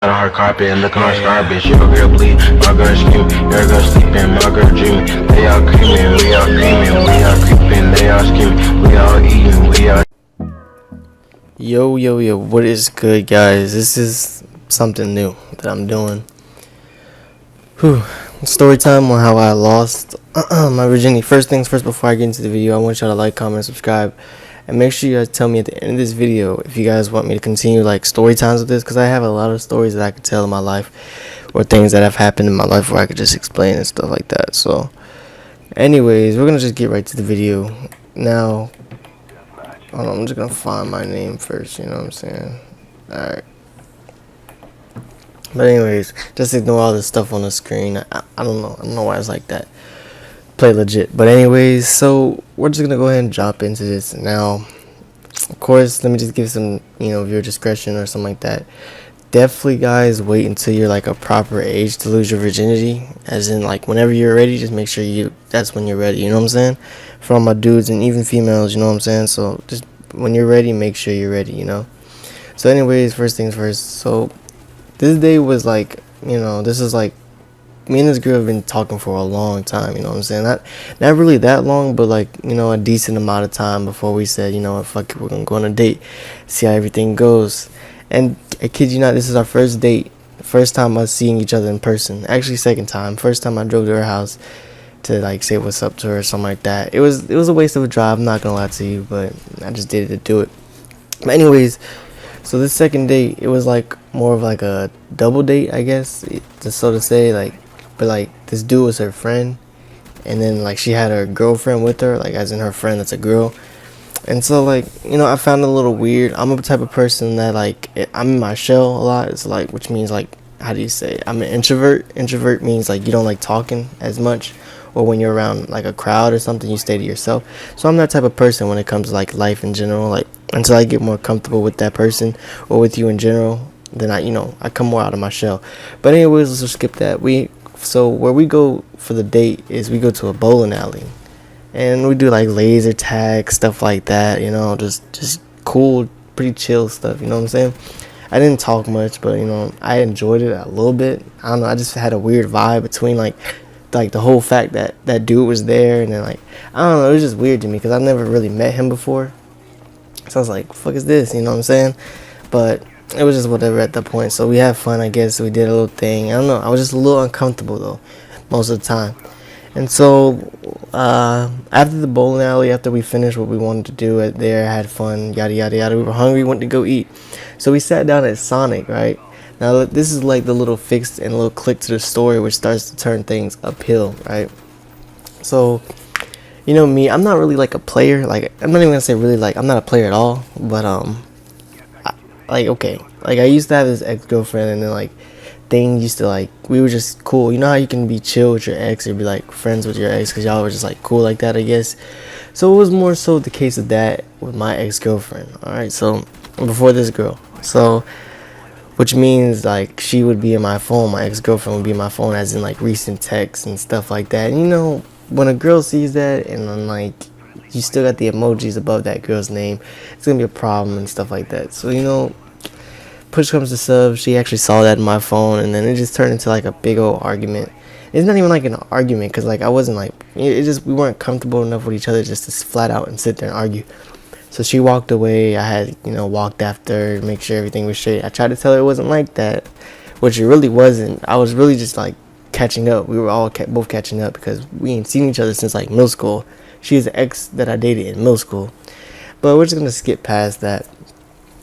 On her carpet and looking on garbage. Your girl bleed, my girl scream, your girl sleeping, my girl dreaming. They all creaming, we all creaming, we all creeping, they all screaming, we all eating, we all. Yo, what is good, guys? This is something new that I'm doing. Story time on how I lost my virginity. First things first, before I get into the video, I want y'all to like, comment, subscribe, and make sure you guys tell me at the end of this video if you guys want me to continue like story times with this, because I have a lot of stories that I could tell in my life, or things that have happened in my life where I could just explain and stuff like that. So anyways, we're gonna just get right to the video now. Hold on, I'm just gonna find my name first, you know what I'm saying? Alright. But anyways, just ignore all this stuff on the screen. I don't know why it's like that. Play legit. But anyways, so we're just gonna go ahead and jump into this now. Of course, let me just give some, viewer discretion or something like that. Definitely, guys, wait until you're like a proper age to lose your virginity. As in, like, whenever you're ready, just make sure that's when you're ready. You know what I'm saying? For all my dudes and even females, you know what I'm saying? So just when you're ready, make sure you're ready. So anyways, first things first. So this day was like, this is like, me and this girl have been talking for a long time, you know what I'm saying? Not really that long, but like, a decent amount of time before we said, fuck it, we're gonna go on a date, see how everything goes. And I kid you not, this is our first date, first time us seeing each other in person. Actually, second time. First time I drove to her house to like say what's up to her or something like that. It was a waste of a drive, I'm not gonna lie to you, but I just did it to do it. But anyways, so this second date, it was like more of like a double date, I guess, just so to say, like. But like this dude was her friend, and then like she had her girlfriend with her, like as in her friend that's a girl. And so like, I found it a little weird. I'm a type of person that like, I'm in my shell a lot. It's like, which means like, how do you say it? I'm an introvert. Introvert means like you don't like talking as much, or when you're around like a crowd or something, you stay to yourself. So I'm that type of person when it comes to like life in general. Like until I get more comfortable with that person or with you in general, then I come more out of my shell. But anyways, let's just skip that. So where we go for the date is we go to a bowling alley, and we do like laser tag, stuff like that, just cool, pretty chill stuff, you know what I'm saying? I didn't talk much, but I enjoyed it a little bit. I don't know, I just had a weird vibe between like the whole fact that that dude was there, and then like, I don't know, it was just weird to me because I've never really met him before. So I was like, fuck is this, you know what I'm saying? But it was just whatever at that point. So we had fun, I guess. We did a little thing. I don't know. I was just a little uncomfortable though, most of the time. And so after the bowling alley, after we finished what we wanted to do at there, had fun, yada yada yada. We were hungry, went to go eat. So we sat down at Sonic, right? Now this is like the little fix and little click to the story, which starts to turn things uphill, right? So me, I'm not really like a player. Like I'm not even gonna say really like I'm not a player at all, but okay, like I used to have this ex-girlfriend, and then like things used to like, we were just cool. You know how you can be chill with your ex or be like friends with your ex because y'all were just like cool like that, I guess. So it was more so the case of that with my ex-girlfriend. Alright, so before this girl, so which means like she would be in my phone, my ex-girlfriend would be in my phone, as in like recent texts and stuff like that. And when a girl sees that and then like you still got the emojis above that girl's name, it's gonna be a problem and stuff like that. So push comes to shove, she actually saw that in my phone, and then it just turned into like a big old argument. It's not even like an argument, because like I wasn't like, we weren't comfortable enough with each other just to flat out and sit there and argue. So she walked away. I had walked after her, make sure everything was straight. I tried to tell her it wasn't like that, which it really wasn't. I was really just like catching up. We were all both catching up because we ain't seen each other since like middle school. She is the ex that I dated in middle school. But we're just gonna skip past that.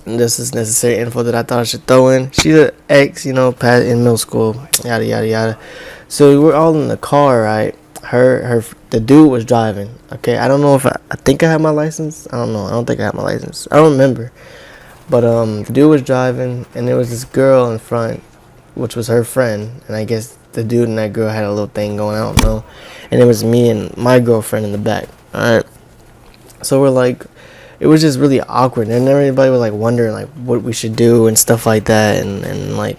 This is necessary info that I thought I should throw in. She's an ex, past in middle school, yada yada yada. So we're all in the car, right? The dude was driving. Okay, I don't know if I think I have my license. I don't know. I don't think I have my license. I don't remember. But the dude was driving, and there was this girl in front, which was her friend, and I guess the dude and that girl had a little thing going. I don't know. And it was me and my girlfriend in the back. All right. So we're like, it was just really awkward, and everybody was like wondering like what we should do and stuff like that, and like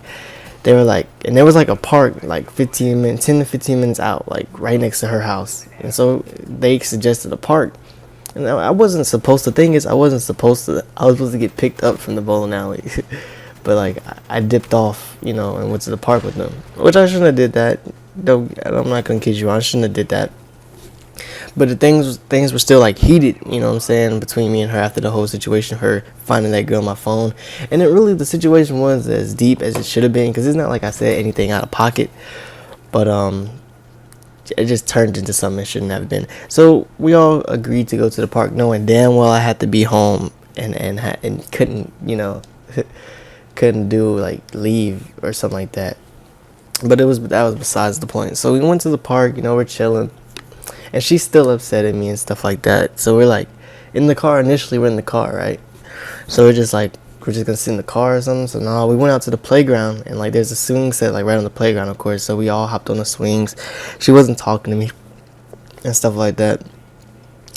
they were like, and there was like a park like 10 to 15 minutes out, like right next to her house, and so they suggested a park, and I wasn't supposed to. Thing is, I was supposed to get picked up from the bowling alley, But like I dipped off, you know, and went to the park with them, which I shouldn't have did that. Don't, I'm not gonna kid you, I shouldn't have did that. But the things were still like heated, you know what I'm saying, between me and her after the whole situation, her finding that girl on my phone. And it really, the situation was as deep as it should have been, because it's not like I said anything out of pocket, but it just turned into something it shouldn't have been. So we all agreed to go to the park, knowing damn well I had to be home and couldn't, you know, couldn't do like leave or something like that. But that was besides the point. So we went to the park, you know, we're chilling, and she's still upset at me and stuff like that. So we're like in the car. Initially we're in the car, right? So we're just gonna sit in the car or something. So no, we went out to the playground, and like there's a swing set like right on the playground, of course. So we all hopped on the swings. She wasn't talking to me and stuff like that,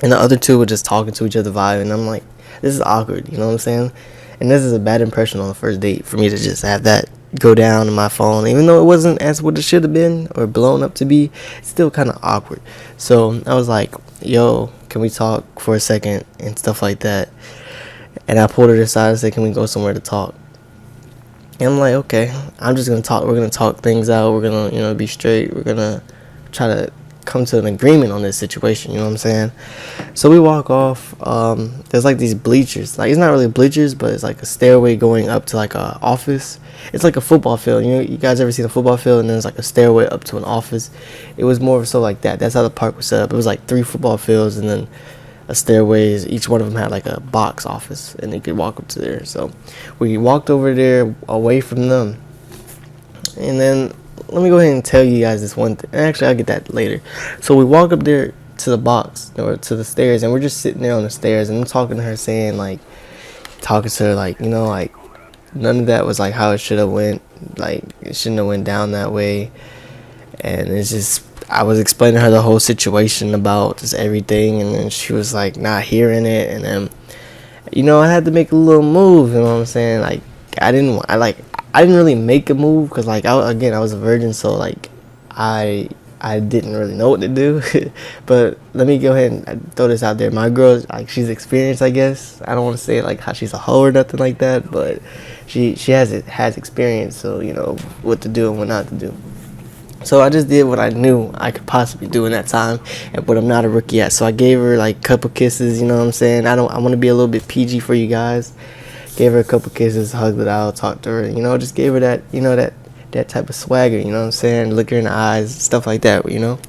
and the other two were just talking to each other, vibing. And I'm like, this is awkward, you know what I'm saying? And this is a bad impression on the first date for me to just have that go down in my phone, even though it wasn't as what it should have been or blown up to be. It's still kind of awkward. So I was like, yo, can we talk for a second and stuff like that? And I pulled her aside and said, can we go somewhere to talk? And I'm like, okay, I'm just gonna talk. We're gonna talk things out. We're gonna, you know, be straight. We're gonna try to come to an agreement on this situation, you know what I'm saying? So we walk off. There's like these bleachers, like it's not really bleachers, but it's like a stairway going up to like a office. It's like a football field, you know, you guys ever seen a football field and there's like a stairway up to an office? It was more so like that. That's how the park was set up. It was like 3 football fields and then a stairways. Each one of them had like a box office and they could walk up to there. So we walked over there away from them, and then let me go ahead and tell you guys this one thing. Actually, I'll get that later. So we walk up there to the box, or to the stairs, and we're just sitting there on the stairs, and I'm talking to her, saying like, talking to her like, you know, like none of that was like how it should have went. Like it shouldn't have went down that way. And it's just, I was explaining to her the whole situation about just everything, and then she was like not hearing it, and then, you know, I had to make a little move, you know what I'm saying? Like I didn't really make a move because like I was a virgin, so like I didn't really know what to do. But let me go ahead and throw this out there. My girl, like, she's experienced, I guess. I don't want to say like how she's a hoe or nothing like that, but she has experience, so you know what to do and what not to do. So I just did what I knew I could possibly do in that time, but I'm not a rookie at. So I gave her like a couple kisses, you know what I'm saying? I want to be a little bit PG for you guys. Gave her a couple kisses, hugged it out, talked to her, you know, just gave her that, you know, that type of swagger, you know what I'm saying? Look her in the eyes, stuff like that, you know?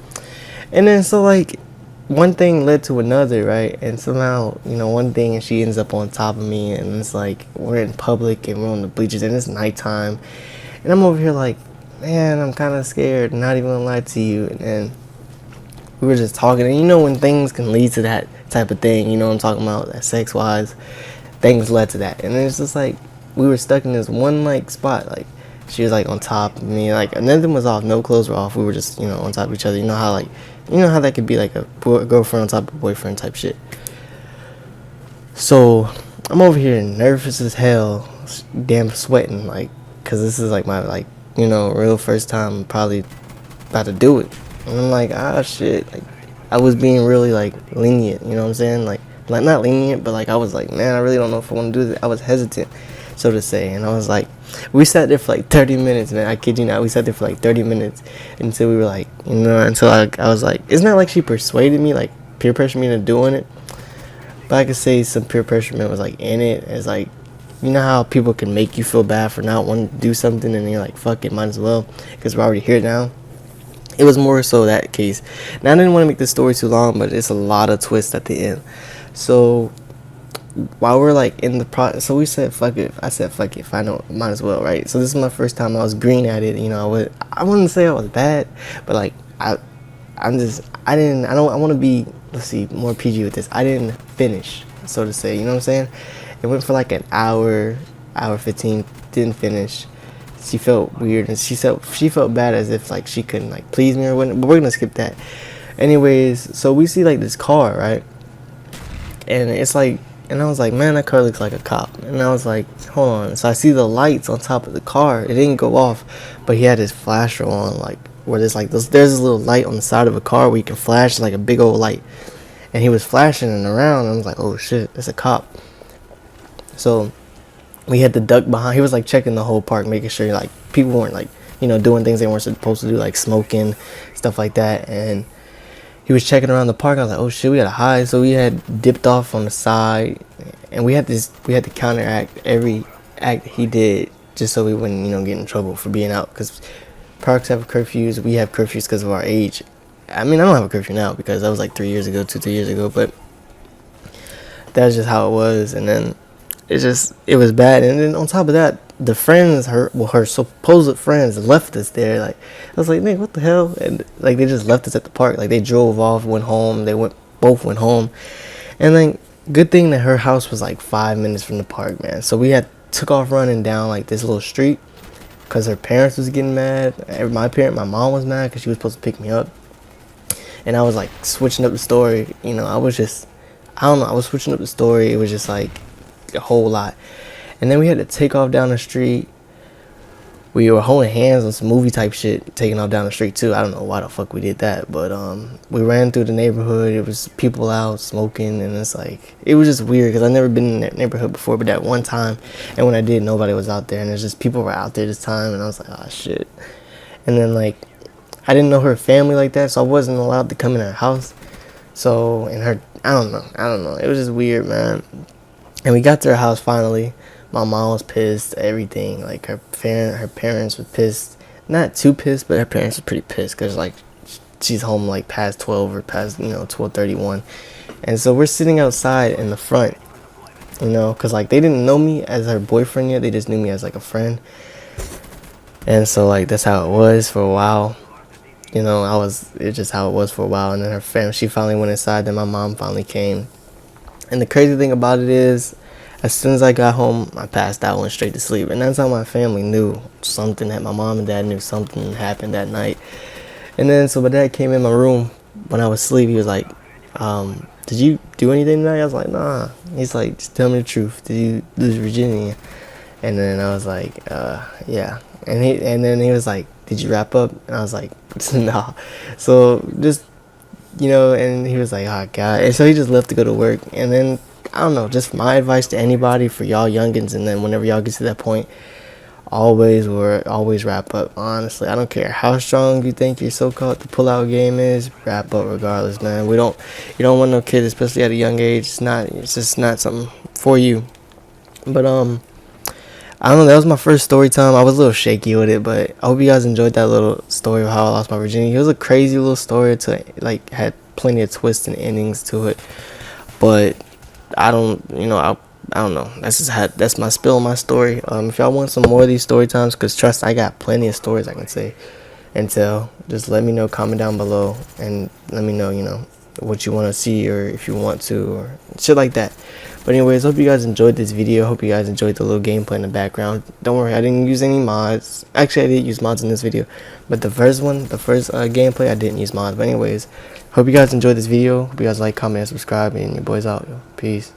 And then so like one thing led to another, right? And somehow, you know, one thing, and she ends up on top of me, and it's like we're in public and we're on the bleachers and it's nighttime, and I'm over here like, man, I'm kind of scared, not even gonna lie to you. And then we were just talking, and you know when things can lead to that type of thing, you know what I'm talking about, that sex wise, things led to that. And it's just like we were stuck in this one like spot. Like she was like on top of me, like nothing was off, no clothes were off, we were just, you know, on top of each other. You know how that could be like a girlfriend on top of boyfriend type shit. So I'm over here nervous as hell, damn sweating, like, cause this is like my, like, you know, real first time probably about to do it. And I'm like, ah, shit. Like, I was being really like lenient, you know what I'm saying? Like not lenient, but like I was like, man, I really don't know if I want to do this. I was hesitant, so to say. And I was like, we sat there for like 30 minutes, man. I kid you not. We sat there for like 30 minutes until we were like, you know, until I was like, it's not like she persuaded me, like peer pressured me into doing it. But I could say some peer pressure was like in it. It's like, you know how people can make you feel bad for not wanting to do something, and you're like, fuck it, might as well, because we're already here now. It was more so that case. Now I didn't want to make this story too long, but it's a lot of twists at the end. So while we're like in the process, so we said fuck it. I said fuck it, I know, might as well, right? So this is my first time I was green at it. You know, I wouldn't say I was bad, but like I want to be, let's see, more PG with this. I didn't finish, so to say, you know what I'm saying? It went for like an hour 15, didn't finish. She felt weird, and she felt bad, as if like she couldn't like please me or whatnot, but we're gonna skip that. Anyways, so we see like this car, right? And it's like, and I was like, man, that car looks like a cop. And I was like, hold on. So I see the lights on top of the car. It didn't go off, but he had his flasher on, like where there's like there's this little light on the side of a car where you can flash, like a big old light. And he was flashing it around, and I was like, oh shit, it's a cop. So we had to duck behind. He was like checking the whole park, making sure like people weren't like, you know, doing things they weren't supposed to do, like smoking, stuff like that. And he was checking around the park. I was like, oh shit, we gotta hide. So we had dipped off on the side, and we had to counteract every act he did, just so we wouldn't, you know, get in trouble for being out. Because parks have curfews, we have curfews because of our age. I mean, I don't have a curfew now because that was like 3 years ago, 3 years ago, but that's just how it was. And then it was bad. And then on top of that, the friends, her supposed friends, left us there. Like, I was like, man, what the hell? And like, they just left us at the park. Like, they drove off, went home. Both went home. And then good thing that her house was like 5 minutes from the park, man. So we took off running down like this little street because her parents was getting mad. My mom was mad because she was supposed to pick me up. And I was like switching up the story. You know, I was switching up the story. It was just like a whole lot. And then we had to take off down the street. We were holding hands on some movie type shit, taking off down the street too. I don't know why the fuck we did that, but we ran through the neighborhood. It was people out smoking, and it's like, it was just weird because I've never been in that neighborhood before, but that one time, and when I did, nobody was out there, and it's just people were out there this time, and I was like, oh shit. And then like, I didn't know her family like that, so I wasn't allowed to come in her house. So, and her, I don't know. It was just weird, man. And we got to her house finally. My mom was pissed, everything. Like, her parents were pissed. Not too pissed, but her parents were pretty pissed because, like, she's home, like, past 12 or past, 12:31. And so we're sitting outside in the front, because, like, they didn't know me as her boyfriend yet. They just knew me as, like, a friend. And so, like, that's how it was for a while. It's just how it was for a while. And then her family, she finally went inside. Then my mom finally came. And the crazy thing about it is, as soon as I got home, I passed out, went straight to sleep. And that's how my family knew something, that my mom and dad knew something happened that night. And then, so my dad came in my room when I was asleep. He was like, did you do anything tonight? I was like, nah. He's like, just tell me the truth. Did you lose virginity? And then I was like, yeah. And then he was like, did you wrap up? And I was like, nah. So just, and he was like, oh God. And so he just left to go to work. And then, I don't know, just my advice to anybody, for y'all youngins, and then whenever y'all get to that point, always wrap up. Honestly, I don't care how strong you think your so-called pull-out game is, wrap up regardless, man. You don't want no kids, especially at a young age. It's just not something for you. But I don't know, that was my first story time. I was a little shaky with it, but I hope you guys enjoyed that little story of how I lost my virginity. It was a crazy little story. Had plenty of twists and endings to it, but I don't know. That's my spill on my story. If y'all want some more of these story times, because trust, I got plenty of stories I can say and tell. Just let me know, comment down below, and let me know, what you want to see, or if you want to, or shit like that. But anyways, hope you guys enjoyed this video. Hope you guys enjoyed the little gameplay in the background. Don't worry, I didn't use any mods. Actually, I did use mods in this video, but the first gameplay, I didn't use mods. But anyways, hope you guys enjoyed this video. Hope you guys like, comment, and subscribe, and your boys out. Yo. Peace.